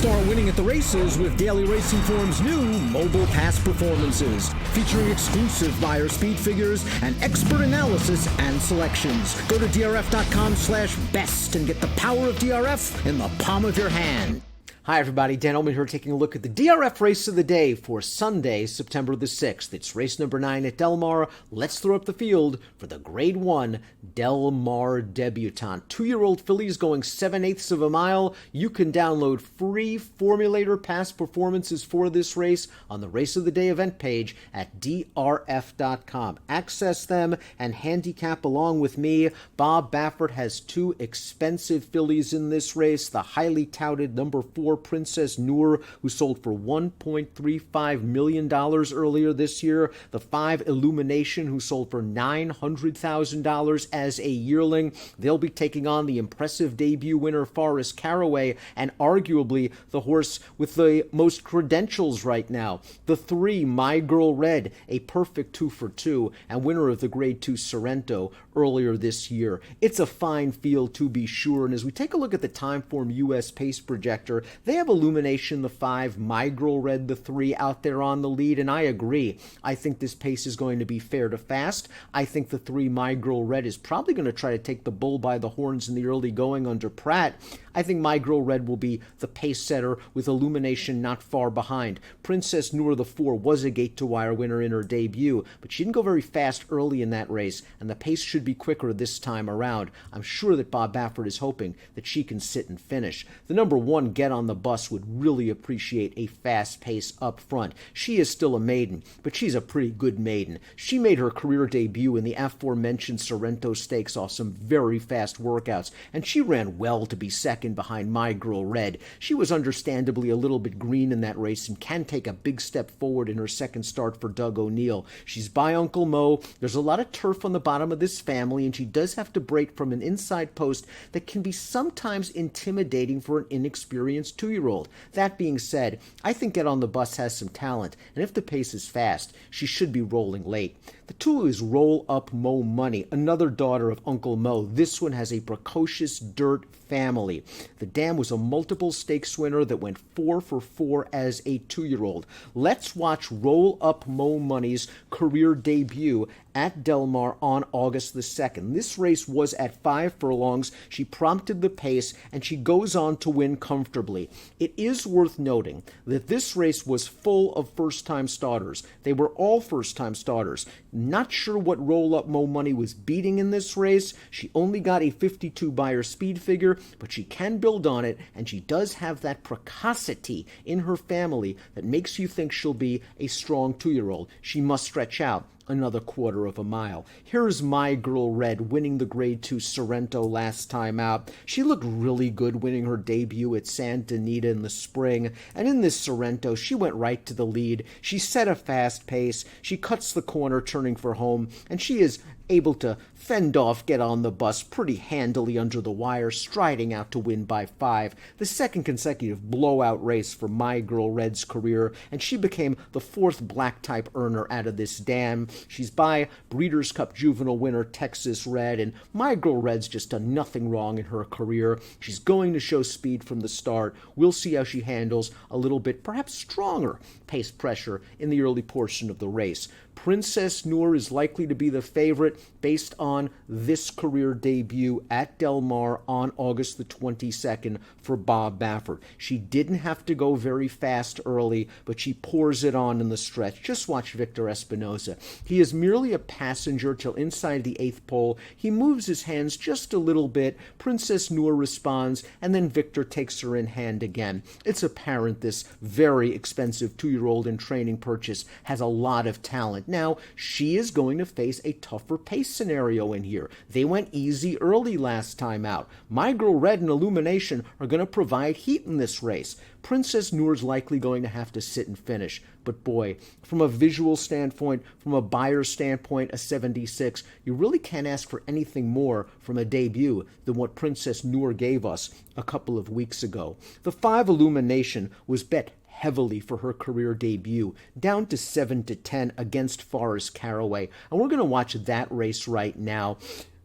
Start winning at the races with Daily Racing Form's new Mobile Pass Performances, featuring exclusive buyer speed figures and expert analysis and selections. Go to DRF.com/best and get the power of DRF in the palm of your hand. Hi everybody, Dan Illman here taking a look at the DRF race of the day for Sunday, September the 6th. It's race number 9 at Del Mar. Let's throw up the field for the Grade 1 Del Mar Debutante. 2-year-old fillies going 7/8 of a mile. You can download free Formulator Pass Performances for this race on the Race of the Day event page at DRF.com. Access them and handicap along with me. Bob Baffert has 2 expensive fillies in this race. The highly touted number 4 Princess Noor, who sold for $1.35 million earlier this year. The 5 Illumination, who sold for $900,000 as a yearling. They'll be taking on the impressive debut winner Forrest Carraway, and arguably the horse with the most credentials right now. The 3 My Girl Red, a perfect 2 for 2, and winner of the Grade 2 Sorrento earlier this year. It's a fine field to be sure, and as we take a look at the Timeform US Pace Projector, they have Illumination, the 5, My Girl Red, the 3 out there on the lead, and I agree. I think this pace is going to be fair to fast. I think the 3, My Girl Red, is probably going to try to take the bull by the horns in the early going under Pratt. I think My Girl Red will be the pace setter with Illumination not far behind. Princess Noor, the 4, was a gate-to-wire winner in her debut, but she didn't go very fast early in that race, and the pace should be quicker this time around. I'm sure that Bob Baffert is hoping that she can sit and finish. The number 1, Get on the Bus, would really appreciate a fast pace up front. She is still a maiden, but she's a pretty good maiden. She made her career debut in the aforementioned Sorrento Stakes off some very fast workouts, and she ran well to be second behind My Girl Red. She was understandably a little bit green in that race and can take a big step forward in her second start for Doug O'Neill. She's by Uncle Mo. There's a lot of turf on the bottom of this family, and she does have to break from an inside post that can be sometimes intimidating for an inexperienced 2-year-old. That being said, I think Get on the Bus has some talent, and if the pace is fast, she should be rolling late. The 2 is Roll Up Mo Money, another daughter of Uncle Mo. This one has a precocious dirt family. The dam was a multiple stakes winner that went 4 for 4 as a 2-year-old. Let's watch Roll Up Mo Money's career debut at Del Mar on August the 2nd. This race was at 5 furlongs. She prompted the pace, and she goes on to win comfortably. It is worth noting that this race was full of first-time starters. They were all first-time starters. Not sure what Roll Up Mo Money was beating in this race. She only got a 52 buyer speed figure, but she can build on it, and she does have that precocity in her family that makes you think she'll be a strong 2-year-old. She must stretch out another quarter of a mile. Here's My Girl Red winning the Grade 2 Sorrento last time out. She looked really good winning her debut at Santa Anita in the spring, and in this Sorrento, she went right to the lead. She set a fast pace. She cuts the corner turning for home, and she is able to fend off Get on the Bus pretty handily under the wire, striding out to win by 5. The second consecutive blowout race for My Girl Red's career, and she became the 4th black type earner out of this dam. She's by Breeders' Cup Juvenile winner Texas Red, and My Girl Red's just done nothing wrong in her career. She's going to show speed from the start. We'll see how she handles a little bit, perhaps stronger pace pressure in the early portion of the race. Princess Noor is likely to be the favorite based on this career debut at Del Mar on August the 22nd for Bob Baffert. She didn't have to go very fast early, but she pours it on in the stretch. Just watch Victor Espinosa. He is merely a passenger till inside the 8th pole. He moves his hands just a little bit. Princess Noor responds, and then Victor takes her in hand again. It's apparent this very expensive 2-year-old in training purchase has a lot of talent. Now, she is going to face a tougher pace scenario in here. They went easy early last time out. My Girl Red and Illumination are going to provide heat in this race. Princess Noor's likely going to have to sit and finish. But boy, from a visual standpoint, from a buyer standpoint, a 76, you really can't ask for anything more from a debut than what Princess Noor gave us a couple of weeks ago. The 5 Illumination was bet heavily for her career debut, down to 7-10 against Forrest Carraway. And we're going to watch that race right now.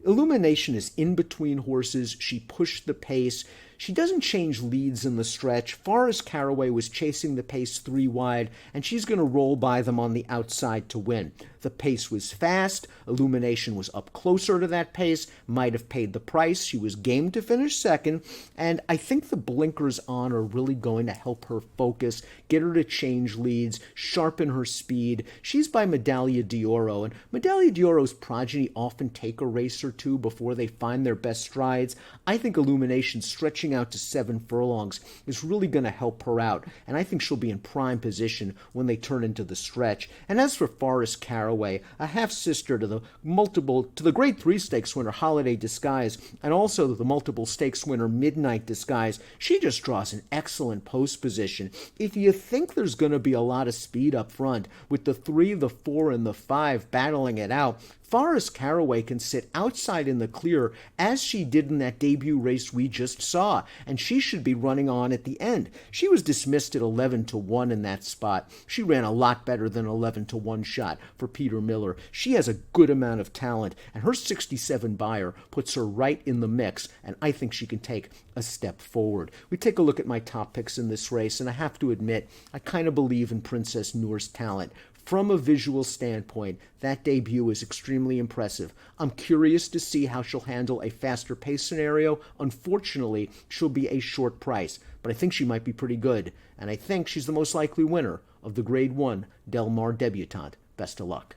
Illumination is in between horses. She pushed the pace. She doesn't change leads in the stretch. Forrest Carraway was chasing the pace 3 wide, and she's going to roll by them on the outside to win. The pace was fast. Illumination was up closer to that pace, might have paid the price. She was game to finish second, and I think the blinkers on are really going to help her focus, get her to change leads, sharpen her speed. She's by Medaglia d'Oro, and Medaglia d'Oro's progeny often take a race or two before they find their best strides. I think Illumination stretching out to 7 furlongs is really going to help her out, and I think she'll be in prime position when they turn into the stretch. And as for Forrest Carraway, a half-sister to the Grade 3 Stakes winner Holiday Disguise, and also the multiple stakes winner Midnight Disguise, she just draws an excellent post position. If you think there's going to be a lot of speed up front, with the 3, the 4, and the 5 battling it out, Forrest Carraway can sit outside in the clear as she did in that debut race we just saw, and she should be running on at the end. She was dismissed at 11-1 in that spot. She ran a lot better than 11-1 shot for Peter Miller. She has a good amount of talent, and her 67 buyer puts her right in the mix, and I think she can take a step forward. We take a look at my top picks in this race, and I have to admit, I kind of believe in Princess Noor's talent. From a visual standpoint, that debut is extremely impressive. I'm curious to see how she'll handle a faster pace scenario. Unfortunately, she'll be a short price, but I think she might be pretty good, and I think she's the most likely winner of the Grade 1 Del Mar Debutante. Best of luck.